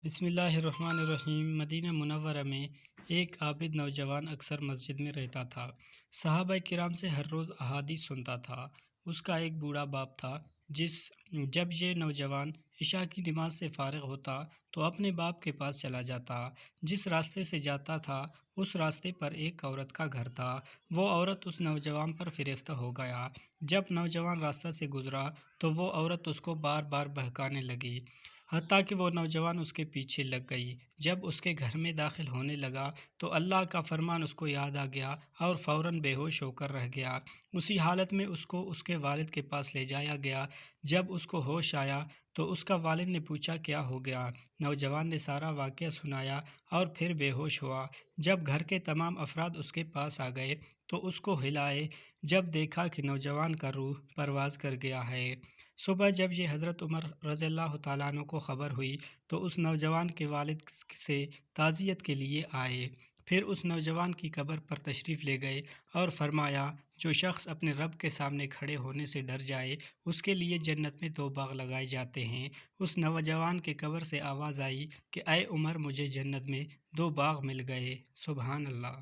بسم اللہ الرحمن الرحیم۔ مدینہ منورہ میں ایک عابد نوجوان اکثر مسجد میں رہتا تھا۔ صحابہ کرام سے ہر روز احادیث سنتا تھا۔ اس کا ایک بوڑھا باپ تھا جب یہ نوجوان عشاء کی نماز سے فارغ ہوتا تو اپنے باپ کے پاس چلا جاتا۔ جس راستے سے جاتا تھا اس راستے پر ایک عورت کا گھر تھا۔ وہ عورت اس نوجوان پر فریفتہ ہو گیا۔ جب نوجوان راستہ سے گزرا تو وہ عورت اس کو بار بار بہکانے لگی، حتیٰ کہ وہ نوجوان اس کے پیچھے لگ گئی۔ جب اس کے گھر میں داخل ہونے لگا تو اللہ کا فرمان اس کو یاد آ گیا اور فوراً بے ہوش ہو کر رہ گیا۔ اسی حالت میں اس کو اس کے والد کے پاس لے جایا گیا۔ جب اس کو ہوش آیا تو اس کا والد نے پوچھا کیا ہو گیا۔ نوجوان نے سارا واقعہ سنایا اور پھر بے ہوش ہوا۔ جب گھر کے تمام افراد اس کے پاس آ گئے تو اس کو ہلائے، جب دیکھا کہ نوجوان کا روح پرواز کر گیا ہے۔ صبح جب یہ حضرت عمر رضی اللہ تعالیٰ عنہ کو خبر ہوئی تو اس نوجوان کے والد سے تعزیت کے لیے آئے۔ پھر اس نوجوان کی قبر پر تشریف لے گئے اور فرمایا، جو شخص اپنے رب کے سامنے کھڑے ہونے سے ڈر جائے اس کے لیے جنت میں 2 باغ لگائے جاتے ہیں۔ اس نوجوان کے قبر سے آواز آئی کہ اے عمر، مجھے جنت میں 2 باغ مل گئے۔ سبحان اللہ۔